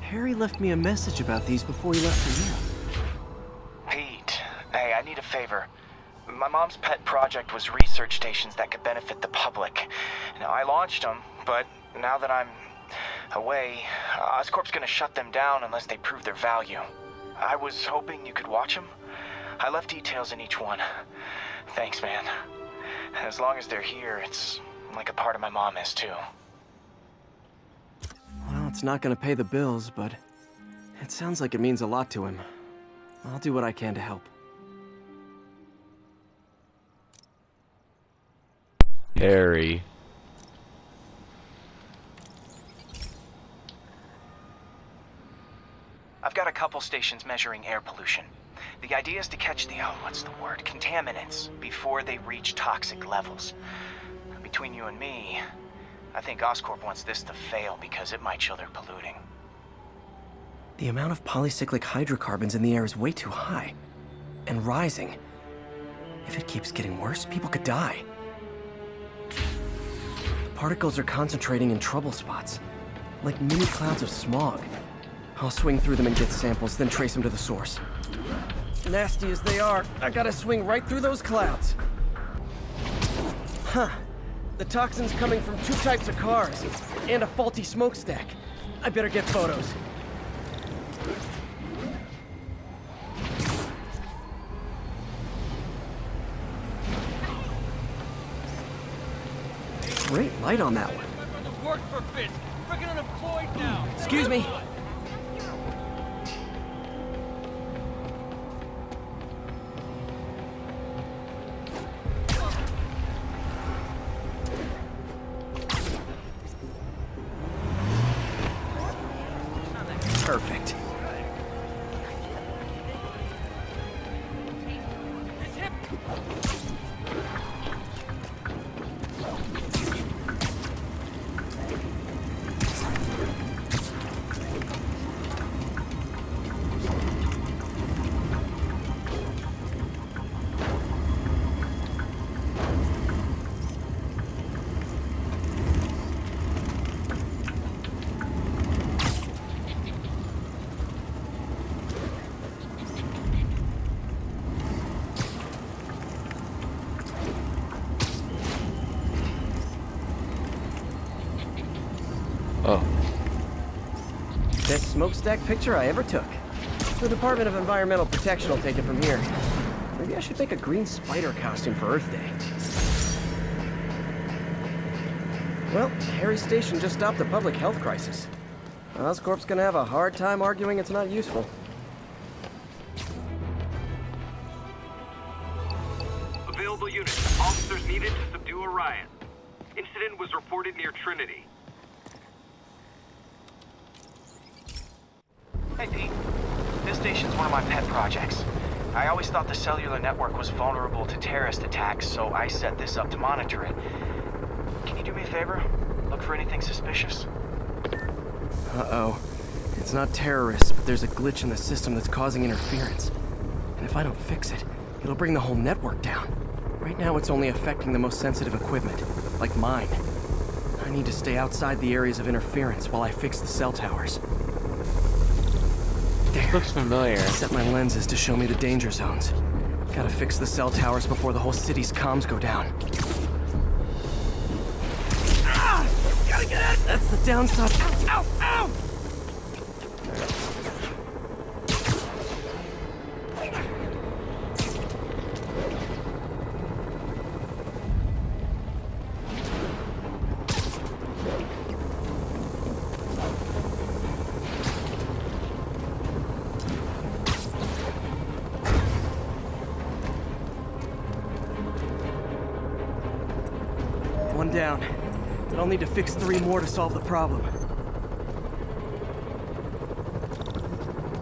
Harry left me a message about these before he left for you. Pete, hey, I need a favor. My mom's pet project was research stations that could benefit the public. Now, I launched them, but now that I'm away, Oscorp's gonna shut them down unless they prove their value. I was hoping you could watch them. I left details in each one. Thanks, man. As long as they're here, it's like a part of my mom is, too. Well, it's not gonna pay the bills, but it sounds like it means a lot to him. I'll do what I can to help. Harry. I've got a couple stations measuring air pollution. The idea is to catch the, contaminants before they reach toxic levels. Between you and me, I think Oscorp wants this to fail because it might show they're polluting. The amount of polycyclic hydrocarbons in the air is way too high. And rising. If it keeps getting worse, people could die. The particles are concentrating in trouble spots, like mini clouds of smog. I'll swing through them and get samples, then trace them to the source. Nasty as they are, I gotta swing right through those clouds. Huh. The toxin's coming from 2 types of cars, and a faulty smokestack. I better get photos. Great light on that one. Excuse me. Perfect. Oh. Best smokestack picture I ever took. The Department of Environmental Protection will take it from here. Maybe I should make a green spider costume for Earth Day. Well, Harry's station just stopped a public health crisis. Oscorp's gonna have a hard time arguing it's not useful. Available units. Officers needed to subdue a riot. Incident was reported near Trinity. Hey, Pete. This station's one of my pet projects. I always thought the cellular network was vulnerable to terrorist attacks, so I set this up to monitor it. Can you do me a favor? Look for anything suspicious. Uh-oh. It's not terrorists, but there's a glitch in the system that's causing interference. And if I don't fix it, it'll bring the whole network down. Right now, it's only affecting the most sensitive equipment, like mine. I need to stay outside the areas of interference while I fix the cell towers. There. Looks familiar. Set my lenses to show me the danger zones. Gotta fix the cell towers before the whole city's comms go down. Ah! Gotta get it! That's the downside. Ow! Ow! Ow! One down, but I'll need to fix 3 more to solve the problem.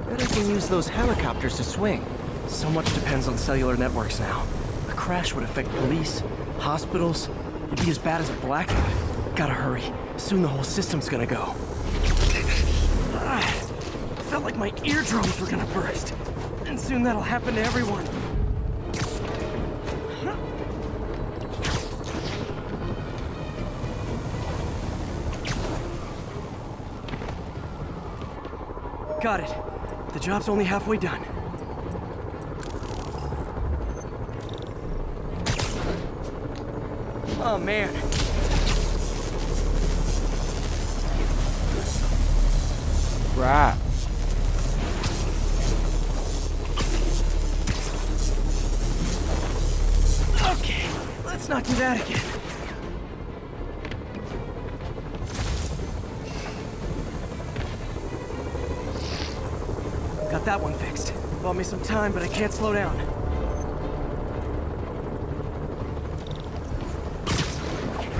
Bet I can use those helicopters to swing. So much depends on cellular networks now. A crash would affect police, hospitals. It'd be as bad as a blackout. Gotta hurry. Soon the whole system's gonna go. Felt like my eardrums were gonna burst. And soon that'll happen to everyone. Got it. The job's only halfway done. Oh, man. Right. Okay, let's not do that again. Got that one fixed. Bought me some time, but I can't slow down.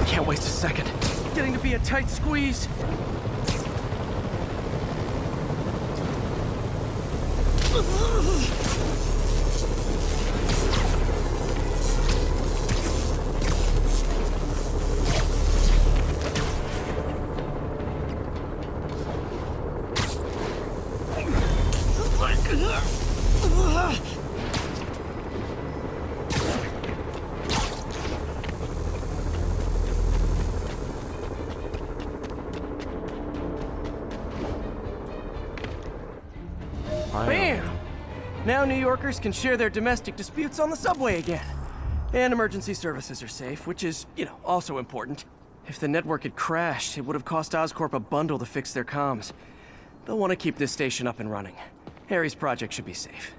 Can't waste a second. Getting to be a tight squeeze. Bam! Now New Yorkers can share their domestic disputes on the subway again. And emergency services are safe, which is, also important. If the network had crashed, it would have cost Oscorp a bundle to fix their comms. They'll want to keep this station up and running. Harry's project should be safe.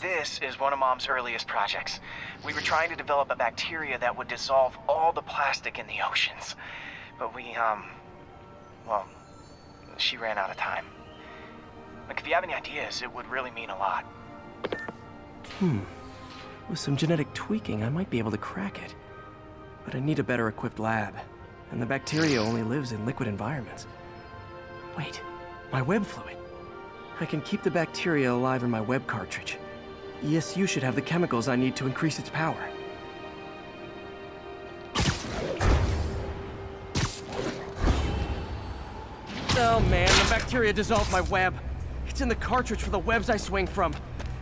This is one of Mom's earliest projects. We were trying to develop a bacteria that would dissolve all the plastic in the oceans. But well, she ran out of time. Like, if you have any ideas, it would really mean a lot. With some genetic tweaking, I might be able to crack it. But I need a better equipped lab. And the bacteria only lives in liquid environments. Wait, my web fluid. I can keep the bacteria alive in my web cartridge. ESU should have the chemicals I need to increase its power. Oh man, the bacteria dissolved my web. It's in the cartridge for the webs I swing from.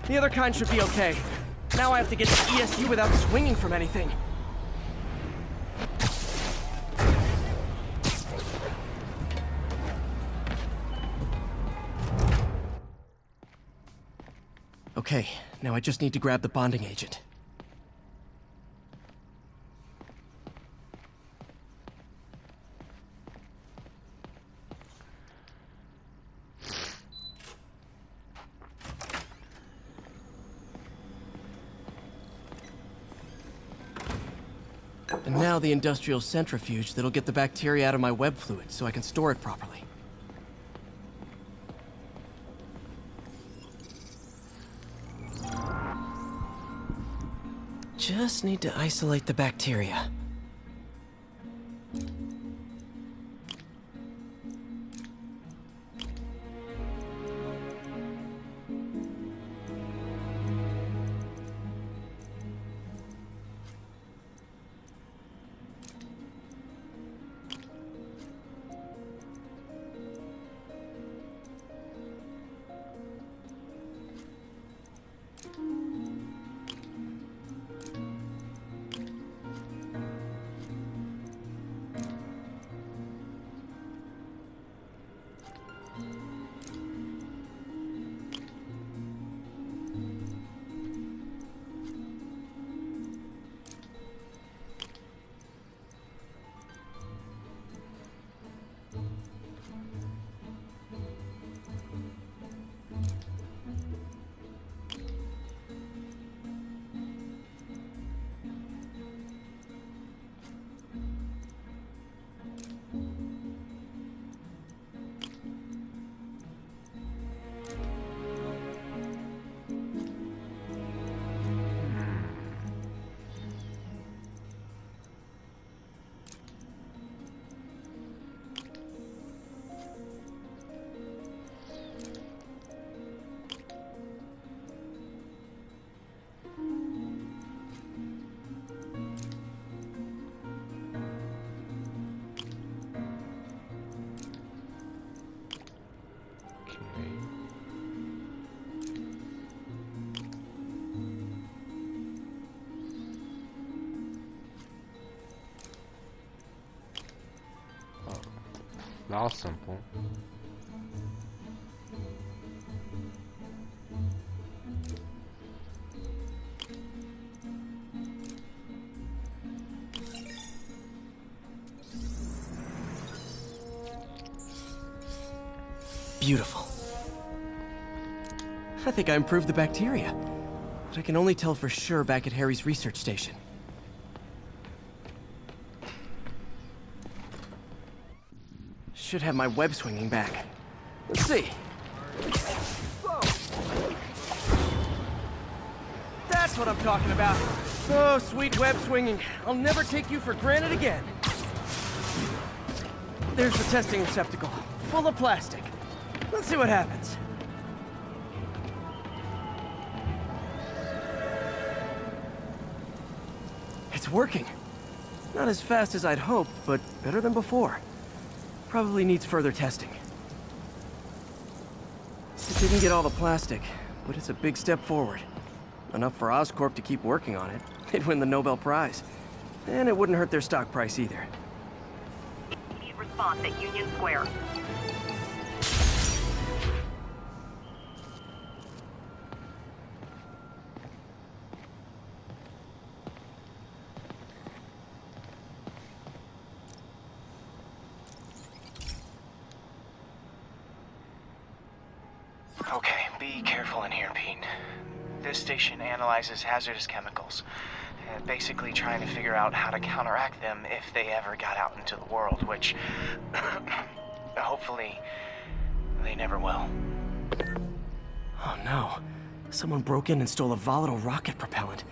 The other kind should be okay. Now I have to get to ESU without swinging from anything. Okay, now I just need to grab the bonding agent. And now the industrial centrifuge that'll get the bacteria out of my web fluid so I can store it properly. Just need to isolate the bacteria. That was simple. Beautiful. I think I improved the bacteria, but I can only tell for sure back at Harry's research station. Should have my web swinging back. Let's see. That's what I'm talking about. Oh, sweet web swinging. I'll never take you for granted again. There's the testing receptacle, full of plastic. Let's see what happens. It's working. Not as fast as I'd hoped, but better than before. Probably needs further testing. It didn't get all the plastic, but it's a big step forward. Enough for Oscorp to keep working on it. They'd win the Nobel Prize. And it wouldn't hurt their stock price either. Immediate response at Union Square. Okay, be careful in here, Pete. This station analyzes hazardous chemicals, basically trying to figure out how to counteract them if they ever got out into the world, which hopefully they never will. Oh no. Someone broke in and stole a volatile rocket propellant.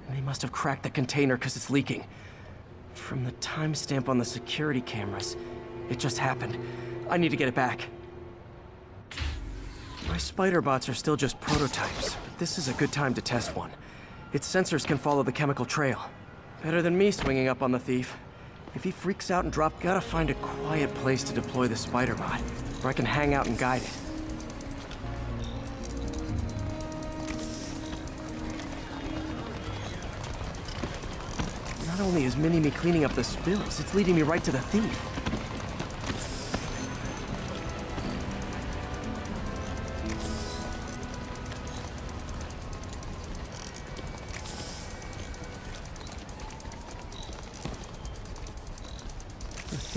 And they must have cracked the container because it's leaking. From the timestamp on the security cameras, it just happened. I need to get it back. My spider bots are still just prototypes, but this is a good time to test one. Its sensors can follow the chemical trail. Better than me swinging up on the thief. If he freaks out and gotta find a quiet place to deploy the spider bot, where I can hang out and guide it. Not only is Mini-Me cleaning up the spills, it's leading me right to the thief.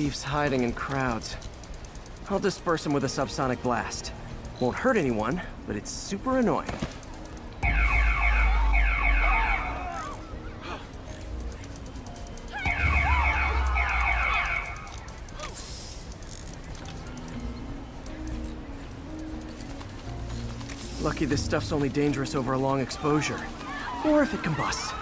Thief's hiding in crowds. I'll disperse him with a subsonic blast. Won't hurt anyone, but it's super annoying. Lucky this stuff's only dangerous over a long exposure. Or if it combusts.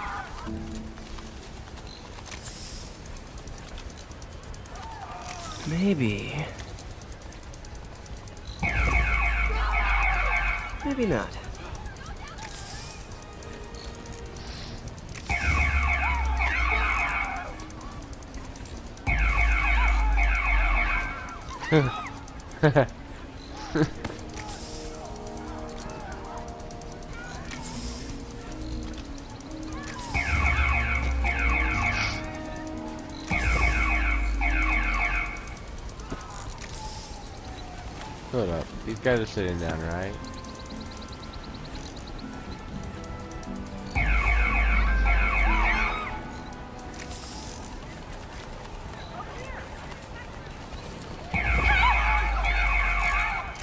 Maybe... maybe not. Hold up. These guys are sitting down, right?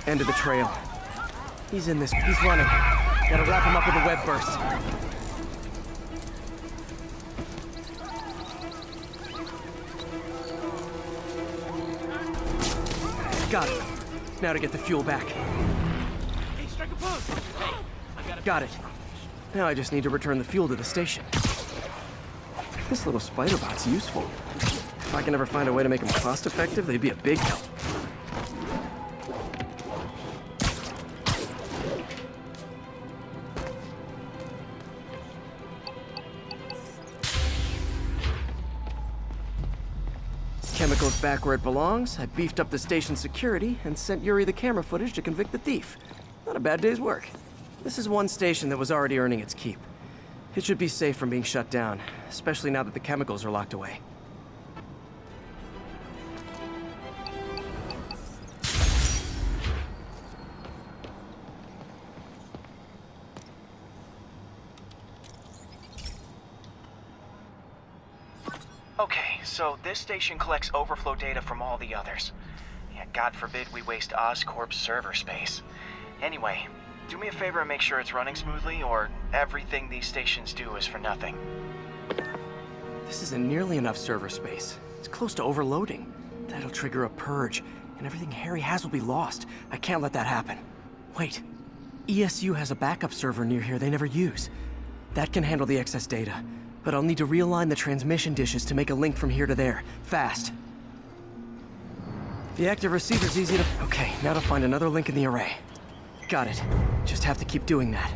End of the trail. He's in this. He's running. Gotta wrap him up with a web burst. Got it. Now to get the fuel back. Hey, strike a pose! Hey, I Got it. Now I just need to return the fuel to the station. This little spider bot's useful. If I can ever find a way to make them cost-effective, they'd be a big help. Chemicals back where it belongs. I beefed up the station security and sent Yuri the camera footage to convict the thief. Not a bad day's work. This is one station that was already earning its keep. It should be safe from being shut down, especially now that the chemicals are locked away. Okay, so this station collects overflow data from all the others. Yeah, God forbid we waste Oscorp's server space. Anyway, do me a favor and make sure it's running smoothly, or everything these stations do is for nothing. This isn't nearly enough server space. It's close to overloading. That'll trigger a purge, and everything Harry has will be lost. I can't let that happen. Wait. ESU has a backup server near here they never use. That can handle the excess data, but I'll need to realign the transmission dishes to make a link from here to there, fast. The active receiver's easy to... Okay, now to find another link in the array. Got it. Just have to keep doing that.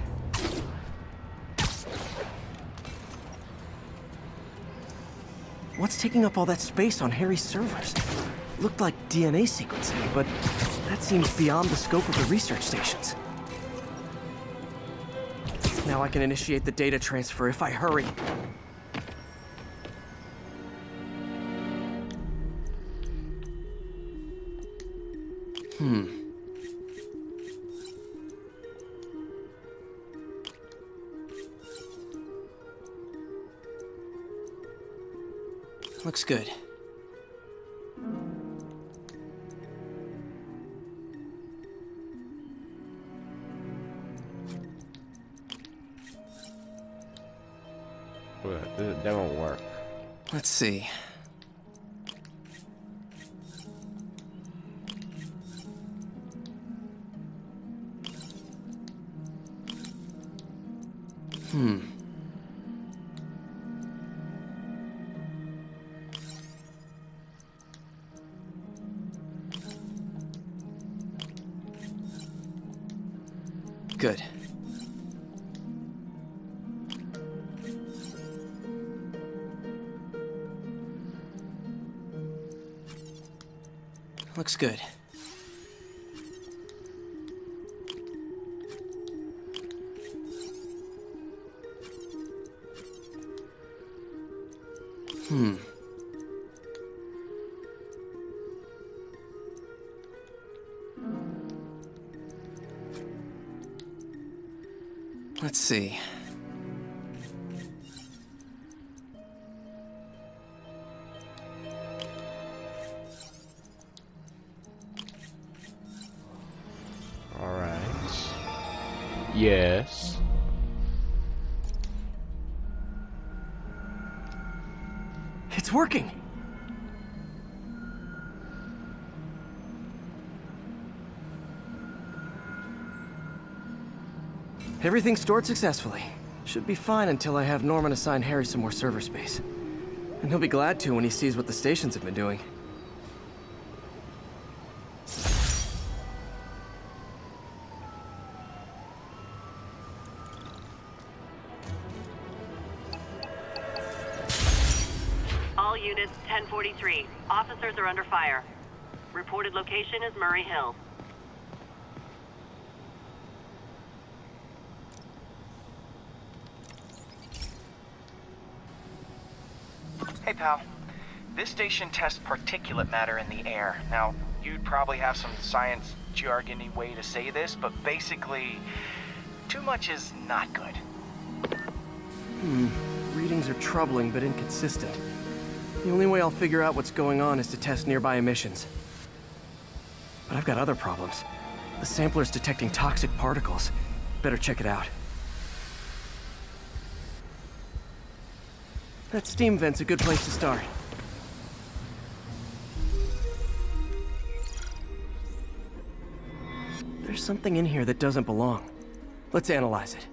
What's taking up all that space on Harry's servers? Looked like DNA sequencing, but that seems beyond the scope of the research stations. Now I can initiate the data transfer if I hurry. Looks good. That won't work. Let's see. Good. Looks good. Let's see. All right. Yes. It's working! Everything's stored successfully. Should be fine until I have Norman assign Harry some more server space. And he'll be glad to when he sees what the stations have been doing. All units, 1043. Officers are under fire. Reported location is Murray Hill. Hey, pal. This station tests particulate matter in the air. Now, you'd probably have some science jargony way to say this, but basically, too much is not good. Readings are troubling but inconsistent. The only way I'll figure out what's going on is to test nearby emissions. But I've got other problems. The sampler's detecting toxic particles. Better check it out. That steam vent's a good place to start. There's something in here that doesn't belong. Let's analyze it.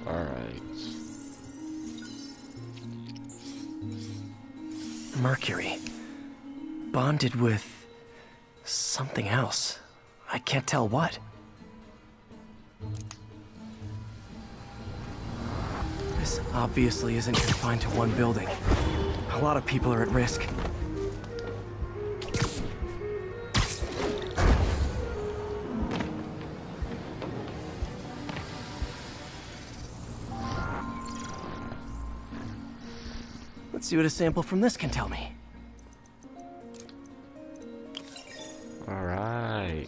All right. Mercury. Bonded with something else. I can't tell what. This obviously isn't confined to one building. A lot of people are at risk. Let's see what a sample from this can tell me. All right.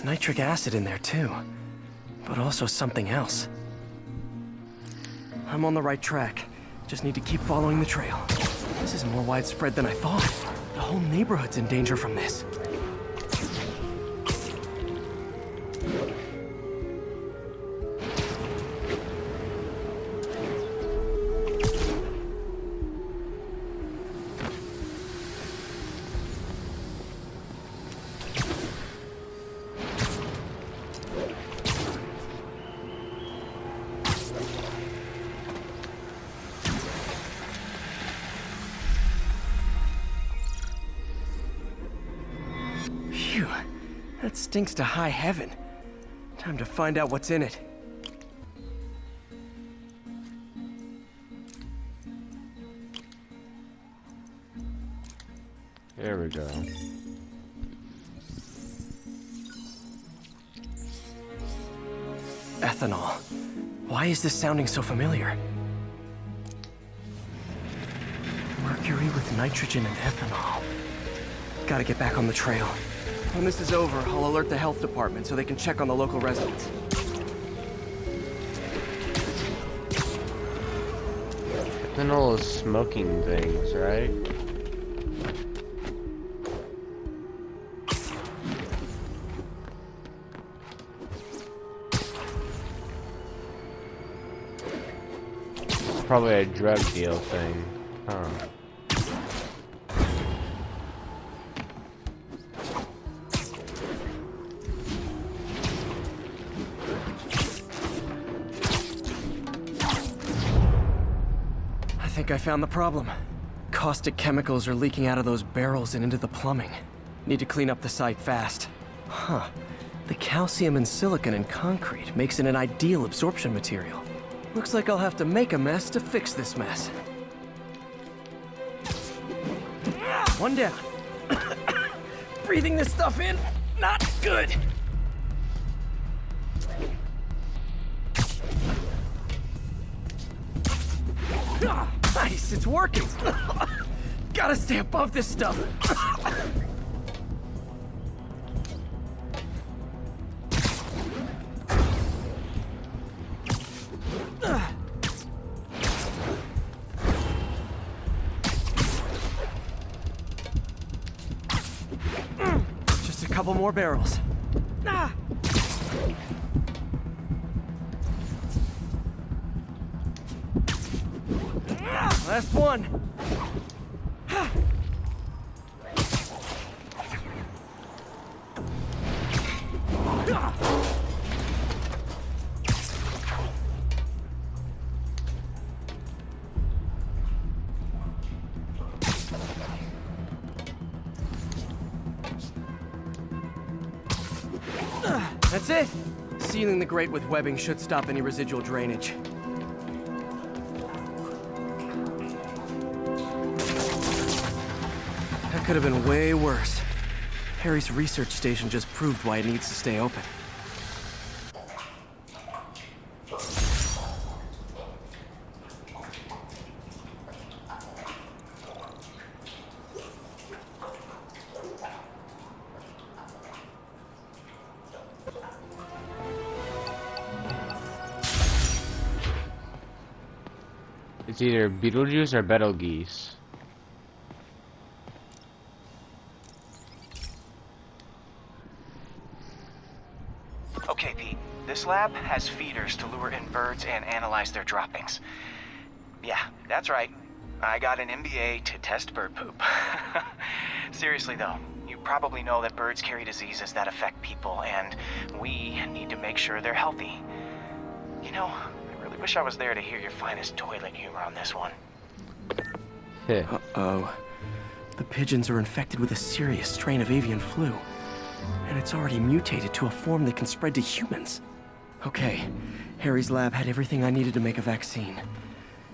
Nitric acid in there too. but also something else. I'm on the right track. Just need to keep following the trail. This is more widespread than I thought. The whole neighborhood's in danger from this. Phew, that stinks to high heaven. Time to find out what's in it. There we go. Ethanol. Why is this sounding so familiar? Mercury with nitrogen and ethanol. Gotta get back on the trail. When this is over, I'll alert the health department so they can check on the local residents. Ethanol is smoking things, right? Probably a drug deal thing, huh? I think I found the problem. Caustic chemicals are leaking out of those barrels and into the plumbing. Need to clean up the site fast. Huh. The calcium and silicon in concrete makes it an ideal absorption material. Looks like I'll have to make a mess to fix this mess. One down. Breathing this stuff in, not good. Nice, it's working. Gotta stay above this stuff. Just a couple more barrels. Last one. That's it. Sealing the grate with webbing should stop any residual drainage. That could have been way worse. Harry's research station just proved why it needs to stay open. It's either Beetlejuice or Betelgeuse. Okay, Pete. This lab has feeders to lure in birds and analyze their droppings. Yeah, that's right. I got an MBA to test bird poop. Seriously though, you probably know that birds carry diseases that affect people, and we need to make sure they're healthy. You know, I really wish I was there to hear your finest toilet humor on this one. Uh-oh. The pigeons are infected with a serious strain of avian flu. And it's already mutated to a form that can spread to humans. Okay, Harry's lab had everything I needed to make a vaccine.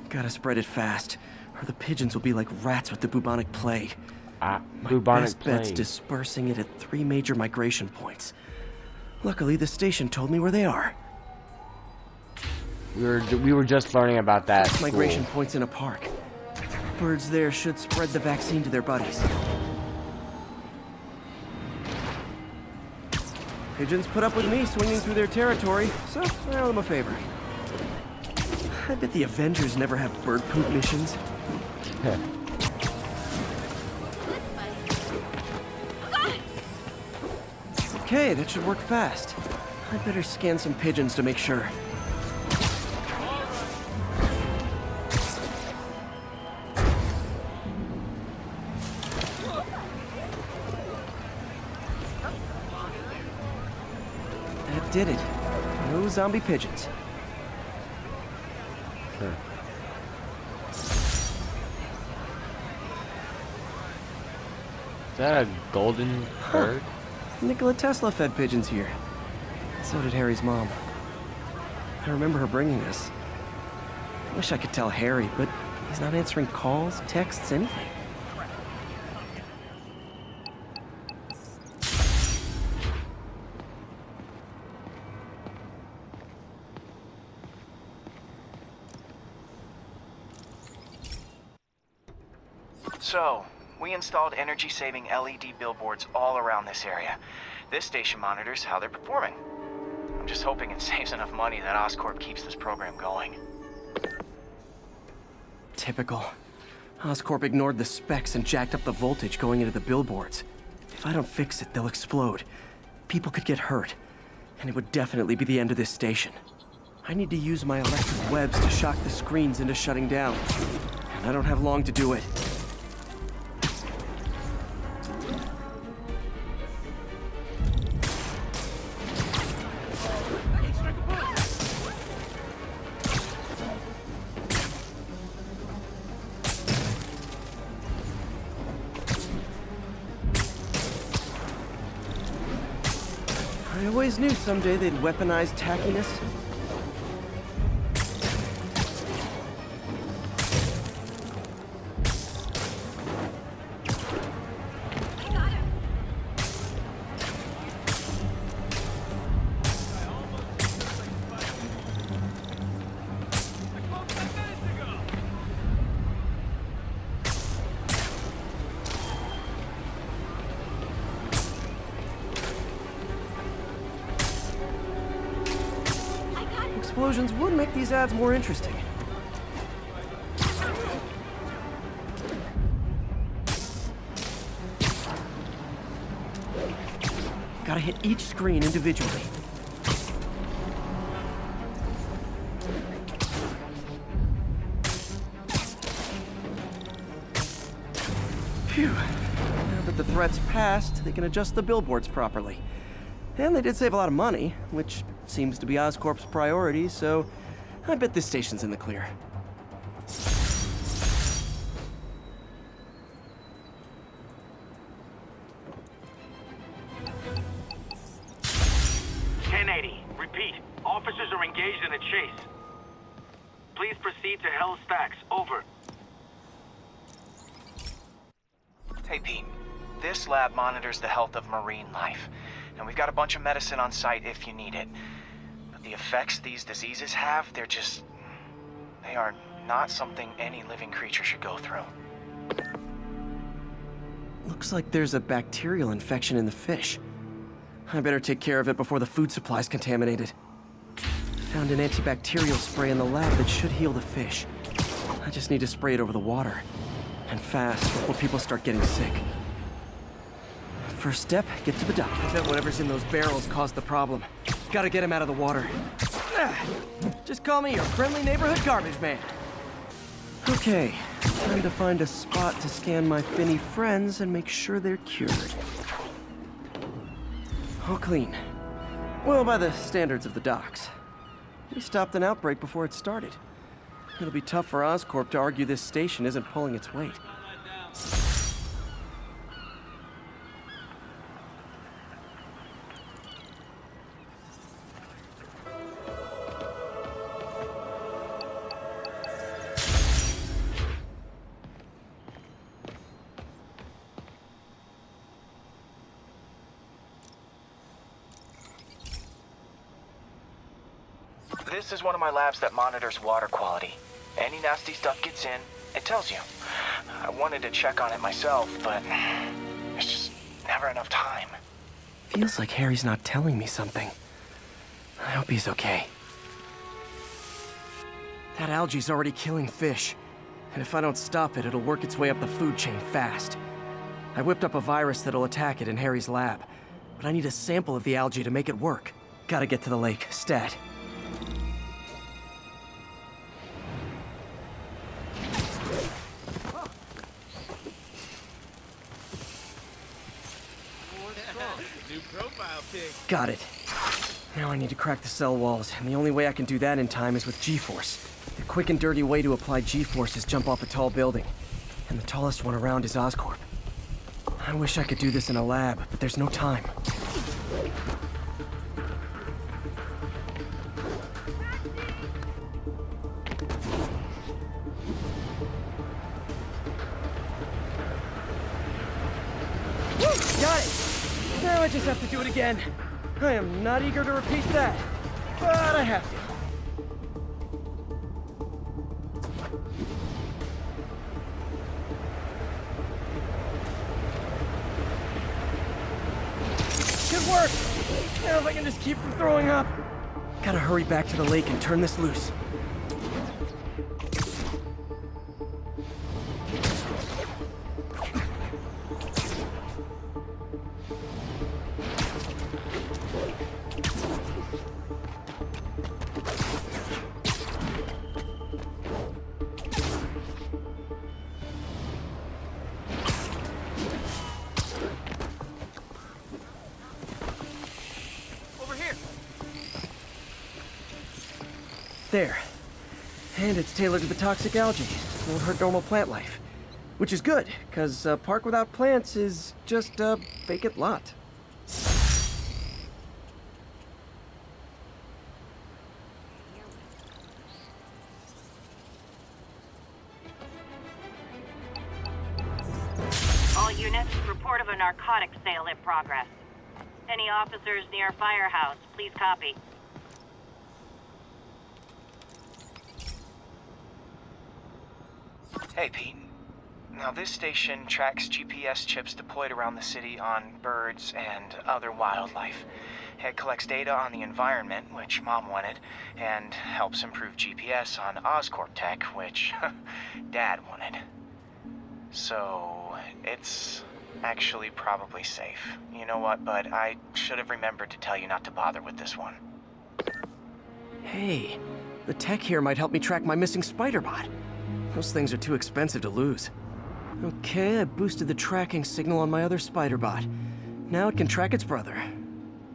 Gotta spread it fast, or the pigeons will be like rats with the bubonic plague. My Bubonic best bet's plague. dispersing it at 3 major migration points. Luckily, the station told me where they are. We were just learning about that. Migration School. points in a park. Birds there should spread the vaccine to their buddies. Pigeons put up with me swinging through their territory, so I owe them a favor. I bet the Avengers never have bird poop missions. Okay, that should work fast. I'd better scan some pigeons to make sure. That did it. No zombie pigeons. Is that a golden bird? Nikola Tesla fed pigeons here. So did Harry's mom. I remember her bringing this. I wish I could tell Harry, but he's not answering calls, texts, anything. So, we installed energy-saving LED billboards all around this area. This station monitors how they're performing. I'm just hoping it saves enough money that Oscorp keeps this program going. Typical. Oscorp ignored the specs and jacked up the voltage going into the billboards. If I don't fix it, they'll explode. People could get hurt. And it would definitely be the end of this station. I need to use my electric webs to shock the screens into shutting down. And I don't have long to do it. I always knew someday they'd weaponize tackiness. Explosions would make these ads more interesting. Gotta hit each screen individually. Phew. Now that the threat's passed, they can adjust the billboards properly. And they did save a lot of money, which seems to be Oscorp's priority, so I bet this station's in the clear. Repeat. Officers are engaged in a chase. Please proceed to Hell Stacks. Over. Hey, Pete. This lab monitors the health of marine life. And we've got a bunch of medicine on site if you need it. But the effects these diseases have, they are not something any living creature should go through. Looks like there's a bacterial infection in the fish. I better take care of it before the food supply's contaminated. Found an antibacterial spray in the lab that should heal the fish. I just need to spray it over the water. And fast, before people start getting sick. First step, get to the dock. I bet whatever's in those barrels caused the problem. Gotta get him out of the water. Just call me your friendly neighborhood garbage man. Okay, time to find a spot to scan my finny friends and make sure they're cured. All clean. Well, by the standards of the docks. We stopped an outbreak before it started. It'll be tough for Oscorp to argue this station isn't pulling its weight. This is one of my labs that monitors water quality. Any nasty stuff gets in, it tells you. I wanted to check on it myself, but there's just never enough time. Feels like Harry's not telling me something. I hope he's okay. That algae's already killing fish. And if I don't stop it, it'll work its way up the food chain fast. I whipped up a virus that'll attack it in Harry's lab. But I need a sample of the algae to make it work. Gotta get to the lake, stat. New profile pic. Got it. Now I need to crack the cell walls, and the only way I can do that in time is with G-Force. The quick and dirty way to apply G-Force is jump off a tall building. And the tallest one around is Oscorp. I wish I could do this in a lab, but there's no time. Got it! Now I just have to do it again. I am not eager to repeat that, but I have to. Good work! Now if I can just keep from throwing up. Gotta hurry back to the lake and turn this loose. There. And it's tailored to the toxic algae. Won't hurt normal plant life. Which is good, because a park without plants is just a vacant lot. All units, report of a narcotics sale in progress. Any officers near Firehouse, please copy. Hey, Pete. Now, this station tracks GPS chips deployed around the city on birds and other wildlife. It collects data on the environment, which Mom wanted, and helps improve GPS on Oscorp tech, which Dad wanted. So, it's actually probably safe. You know what, bud? I should have remembered to tell you not to bother with this one. Hey, the tech here might help me track my missing Spiderbot. Those things are too expensive to lose. Okay, I boosted the tracking signal on my other Spiderbot. Now it can track its brother.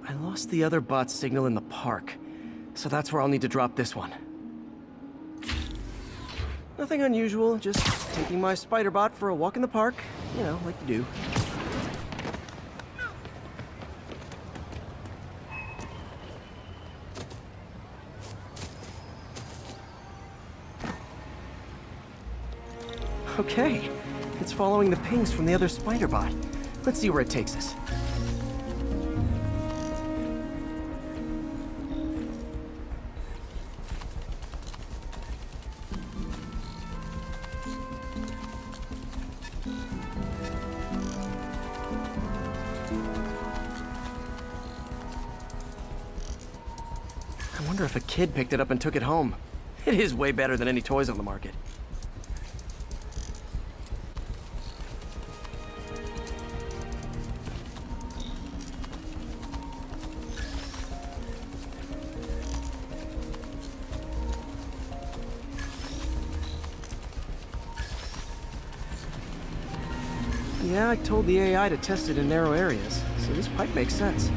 I lost the other bot's signal in the park, so that's where I'll need to drop this one. Nothing unusual, just taking my Spiderbot for a walk in the park. You know, like you do. Okay, it's following the pings from the other Spiderbot. Let's see where it takes us. I wonder if a kid picked it up and took it home. It is way better than any toys on the market. Yeah, I told the AI to test it in narrow areas, so this pipe makes sense.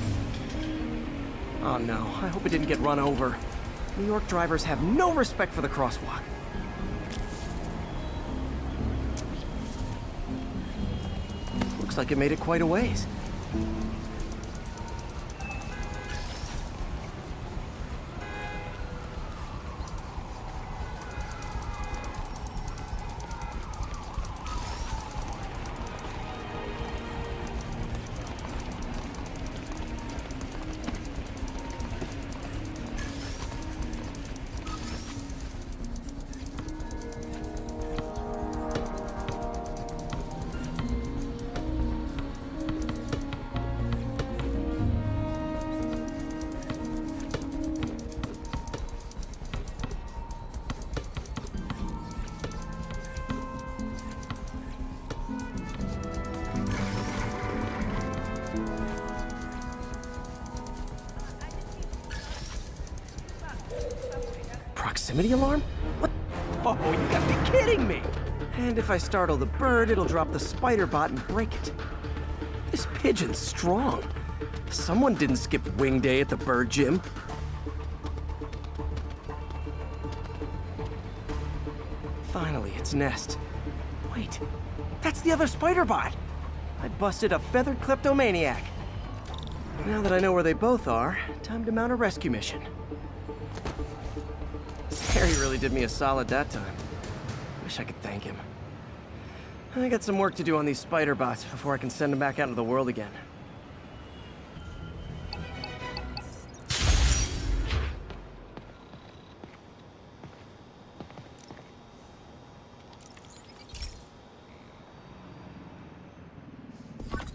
Oh no, I hope it didn't get run over. New York drivers have no respect for the crosswalk. Looks like it made it quite a ways. proximity alarm? What? Oh, you gotta be kidding me! And if I startle the bird, it'll drop the spider bot and break it. This pigeon's strong. Someone didn't skip wing day at the bird gym. Finally, its nest. Wait, that's the other spider bot. I busted a feathered kleptomaniac. Now that I know where they both are, time to mount a rescue mission. Harry really did me a solid that time. Wish I could thank him. I got some work to do on these spider bots before I can send them back out into the world again.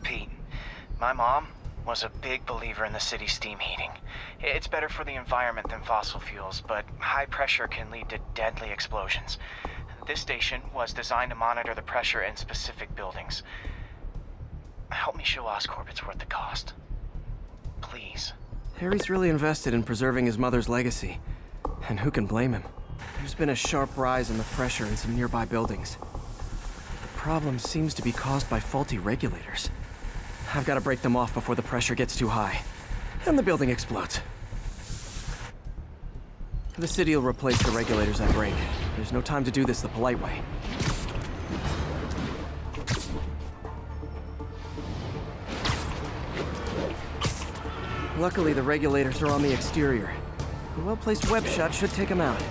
Pete, my mom was a big believer in the city's steam heating. It's better for the environment than fossil fuels, but high pressure can lead to deadly explosions. This station was designed to monitor the pressure in specific buildings. Help me show Oscorp it's worth the cost. Please. Harry's really invested in preserving his mother's legacy. And who can blame him? There's been a sharp rise in the pressure in some nearby buildings. The problem seems to be caused by faulty regulators. I've got to break them off before the pressure gets too high. And the building explodes. The city will replace the regulators I break. There's no time to do this the polite way. Luckily, the regulators are on the exterior. A well-placed web shot should take them out.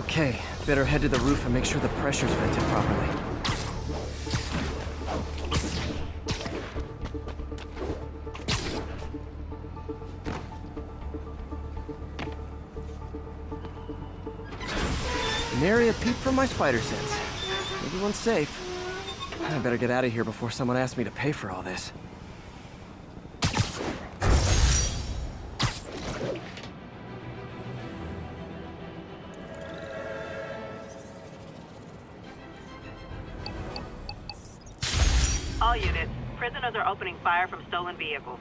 Okay, better head to the roof and make sure the pressure's vented properly. Nary a peep from my spider sense. Everyone's safe. I better get out of here before someone asks me to pay for all this. All units, prisoners are opening fire from stolen vehicles.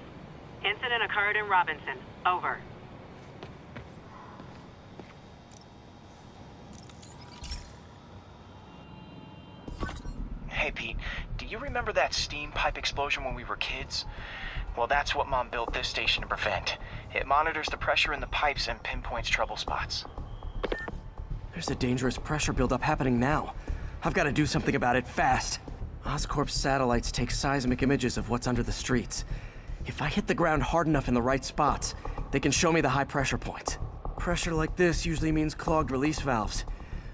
Incident occurred in Robinson. Over. Hey, Pete, do you remember that steam pipe explosion when we were kids? Well, that's what Mom built this station to prevent. It monitors the pressure in the pipes and pinpoints trouble spots. There's a dangerous pressure buildup happening now. I've got to do something about it fast. Oscorp's satellites take seismic images of what's under the streets. If I hit the ground hard enough in the right spots, they can show me the high pressure points. Pressure like this usually means clogged release valves.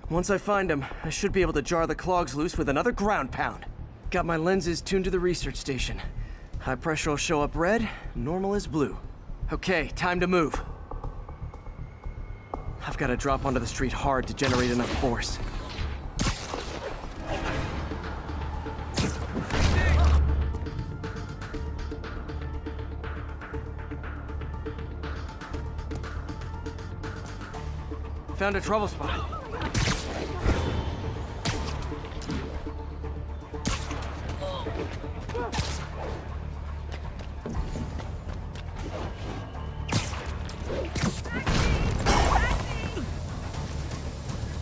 Once I find them, I should be able to jar the clogs loose with another ground pound. Got my lenses tuned to the research station. High pressure will show up red, normal is blue. Okay, time to move. I've got to drop onto the street hard to generate enough force. Found a trouble spot.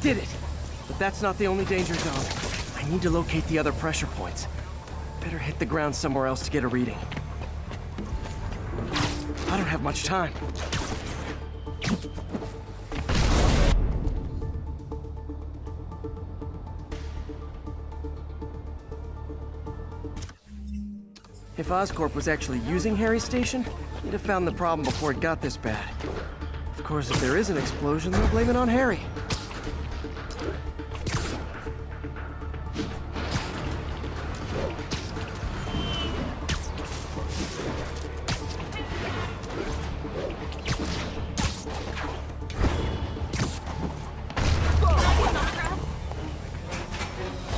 Did it! But that's not the only danger zone. I need to locate the other pressure points. Better hit the ground somewhere else to get a reading. I don't have much time. If Oscorp was actually using Harry's station, he'd have found the problem before it got this bad. Of course, if there is an explosion, they'll blame it on Harry.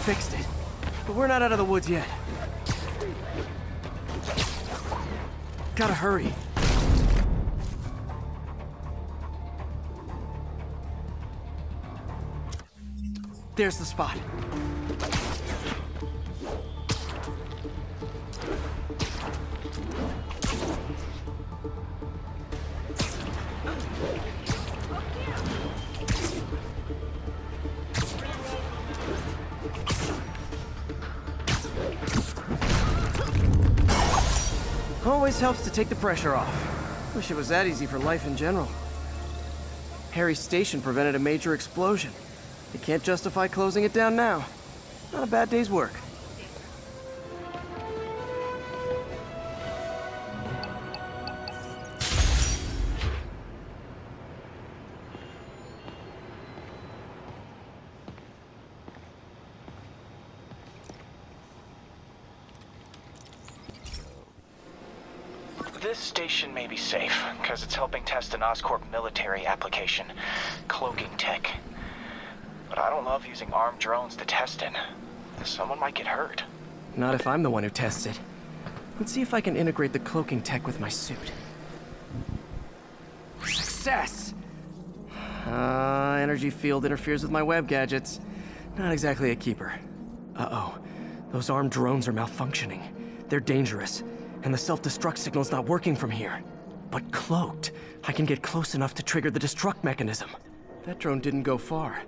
Fixed it. But we're not out of the woods yet. Gotta hurry. There's the spot. Always helps to take the pressure off. Wish it was that easy for life in general. Harry's station prevented a major explosion. They can't justify closing it down now. Not a bad day's work. This station may be safe, because it's helping test an Oscorp military application, cloaking tech. But I don't love using armed drones to test it. Someone might get hurt. Not if I'm the one who tests it. Let's see if I can integrate the cloaking tech with my suit. Success! Energy field interferes with my web gadgets. Not exactly a keeper. Uh-oh. Those armed drones are malfunctioning. They're dangerous. And the self-destruct signal's not working from here. But cloaked, I can get close enough to trigger the destruct mechanism. That drone didn't go far.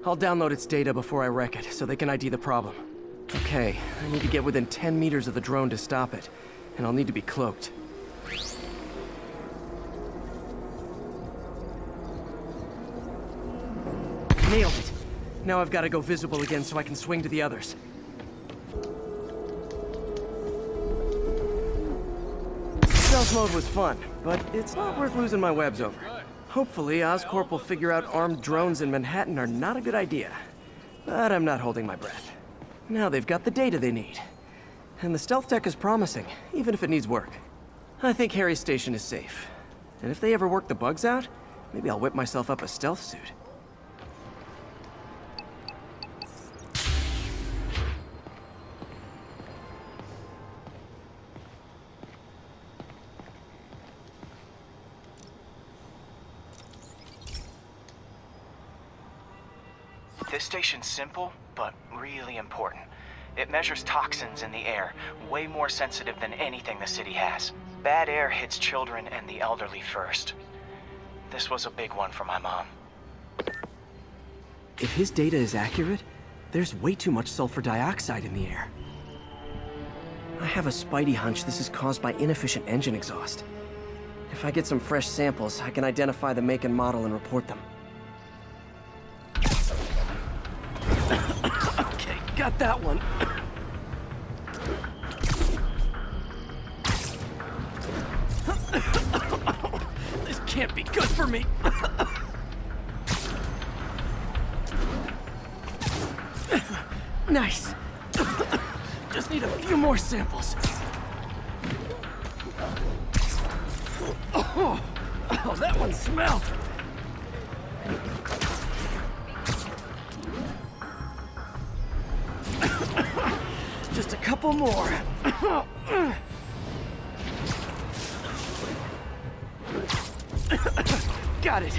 I'll download its data before I wreck it, so they can ID the problem. Okay, I need to get within 10 meters of the drone to stop it. And I'll need to be cloaked. Nailed it! Now I've got to go visible again so I can swing to the others. Stealth mode was fun, but it's not worth losing my webs over. Hopefully, Oscorp will figure out armed drones in Manhattan are not a good idea. But I'm not holding my breath. Now they've got the data they need. And the stealth tech is promising, even if it needs work. I think Harry's station is safe. And if they ever work the bugs out, maybe I'll whip myself up a stealth suit. This station's simple, but really important. It measures toxins in the air, way more sensitive than anything the city has. Bad air hits children and the elderly first. This was a big one for my mom. If his data is accurate, there's way too much sulfur dioxide in the air. I have a spidey hunch this is caused by inefficient engine exhaust. If I get some fresh samples, I can identify the make and model and report them. Okay, got that one. This can't be good for me. Nice. Just need a few more samples. Oh, that one smelled. Just a couple more. Got it.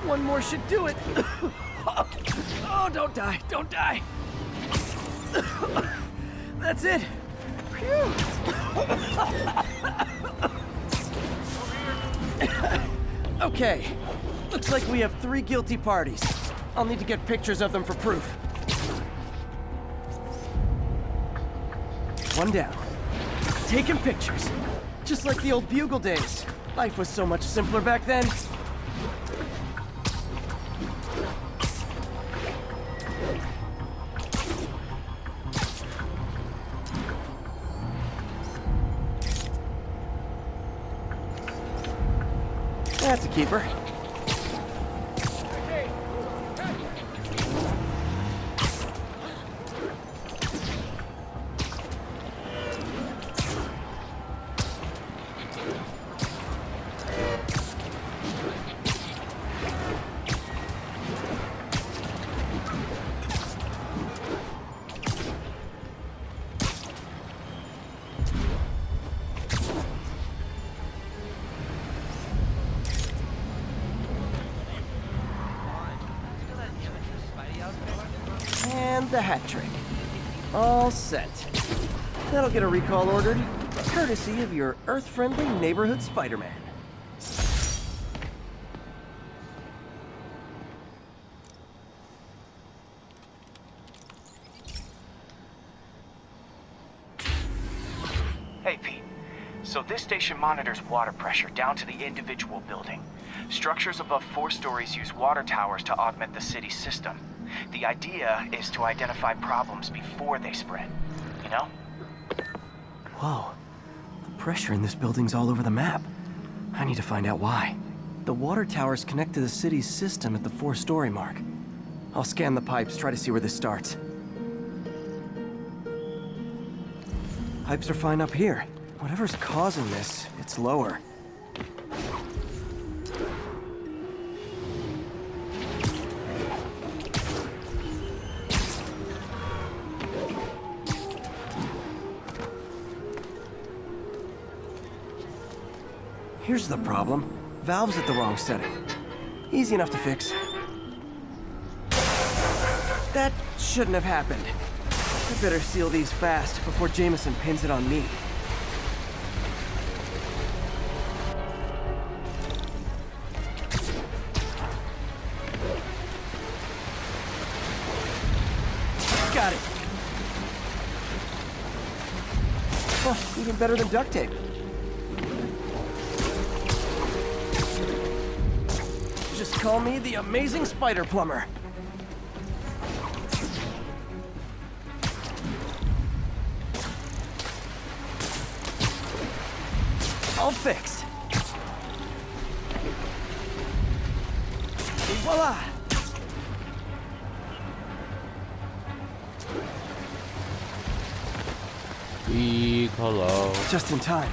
One more should do it. Oh, don't die, don't die. That's it. Phew. Okay, looks like we have 3 guilty parties. I'll need to get pictures of them for proof. One down. Taking pictures. Just like the old Bugle days. Life was so much simpler back then. That's a keeper. the hat trick. All set. That'll get a recall ordered, courtesy of your Earth-friendly neighborhood Spider-Man. Hey, Pete. So this station monitors water pressure down to the individual building. Structures above 4 stories use water towers to augment the city's system. The idea is to identify problems before they spread, you know? Whoa. The pressure in this building's all over the map. I need to find out why. The water towers connect to the city's system at the 4-story mark. I'll scan the pipes, try to see where this starts. Pipes are fine up here. Whatever's causing this, it's lower. Here's the problem. Valve's at the wrong setting. Easy enough to fix. That shouldn't have happened. I better seal these fast before Jameson pins it on me. Got it. Oh, even better than duct tape. Just call me the amazing spider plumber. All fixed. Et voila! Hello. Just in time.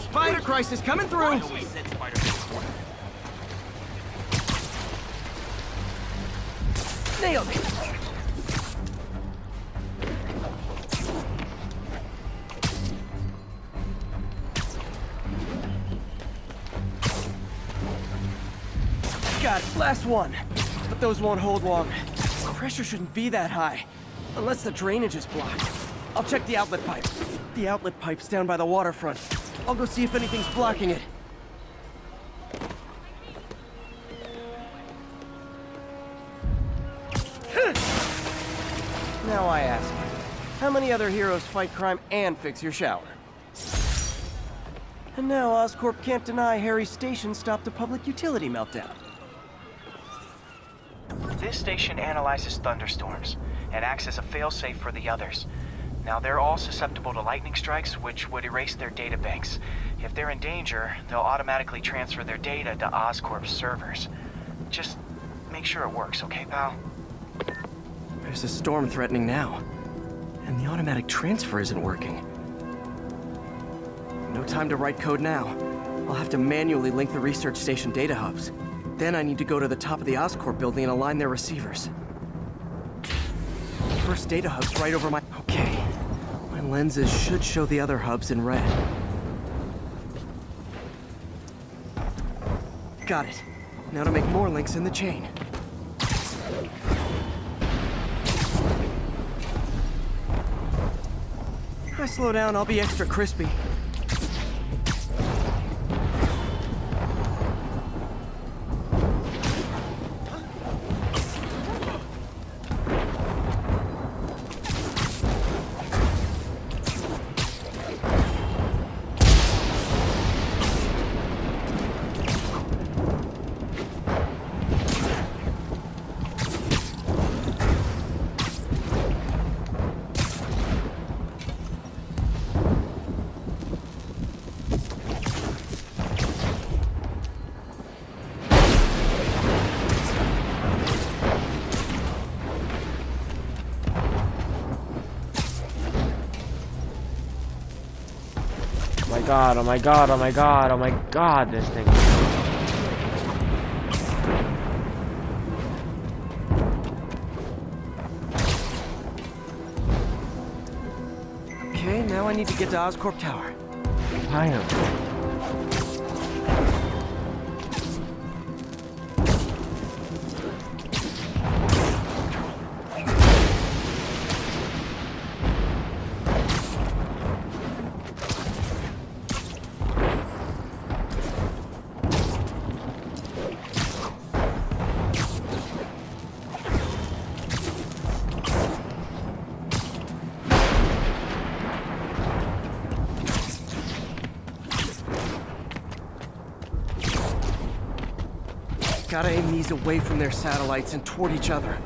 Spider crisis coming through. Nailed it. Got it. Last one. But those won't hold long. Pressure shouldn't be that high. Unless the drainage is blocked. I'll check the outlet pipe. The outlet pipe's down by the waterfront. I'll go see if anything's blocking it. Now I ask you, how many other heroes fight crime and fix your shower? And now Oscorp can't deny Harry's station stopped a public utility meltdown. This station analyzes thunderstorms and acts as a failsafe for the others. Now, they're all susceptible to lightning strikes, which would erase their databanks. If they're in danger, they'll automatically transfer their data to Oscorp's servers. Just make sure it works, okay, pal? There's a storm threatening now, and the automatic transfer isn't working. No time to write code now. I'll have to manually link the research station data hubs. Then I need to go to the top of the Oscorp building and align their receivers. First data hub's right over my... Okay. My lenses should show the other hubs in red. Got it. Now to make more links in the chain. If I slow down, I'll be extra crispy. Oh my god, oh my god, oh my god, oh my god, this thing. Okay, now I need to get to Oscorp Tower. Fire. Gotta aim these away from their satellites and toward each other.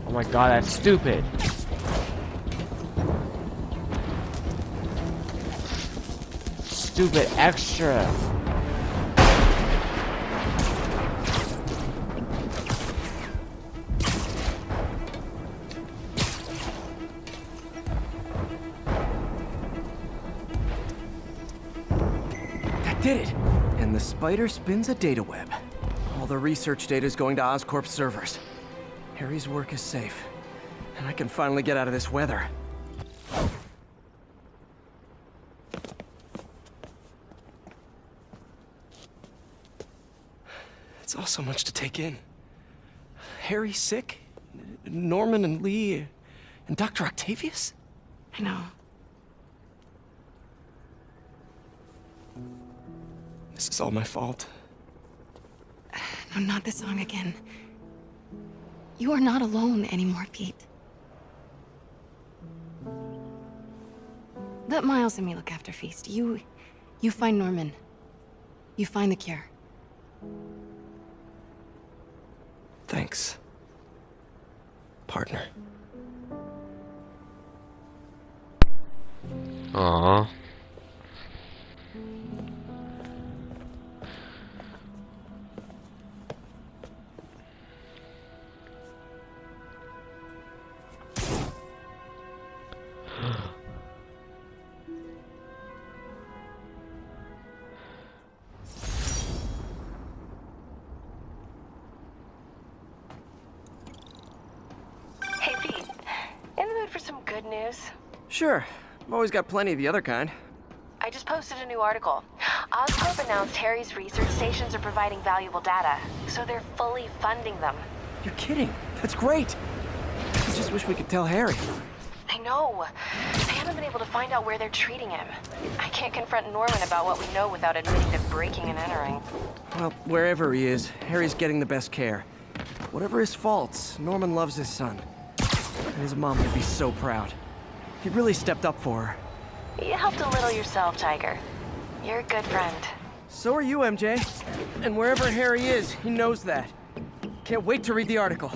Oh my god, that's stupid. Stupid extra. That did it! And the spider spins a data web. All the research data is going to Oscorp's servers. Harry's work is safe, and I can finally get out of this weather. It's all so much to take in. Harry sick, Norman and Lee, and Dr. Octavius? I know. This is all my fault. No, not this song again. You are not alone anymore, Pete. Let Miles and me look after Feast. You find Norman. You find the cure. Thanks, partner. Aww. Hey, Pete. In the mood for some good news? Sure, I've always got plenty of the other kind. I just posted a new article. Oscorp announced Harry's research stations are providing valuable data, so they're fully funding them. You're kidding. That's great. I just wish we could tell Harry. I know. I haven't been able to find out where they're treating him. I can't confront Norman about what we know without admitting to breaking and entering. Well, wherever he is, Harry's getting the best care. Whatever his faults, Norman loves his son. And his mom would be so proud. He really stepped up for her. You helped a little yourself, Tiger. You're a good friend. So are you, MJ. And wherever Harry is, he knows that. Can't wait to read the article.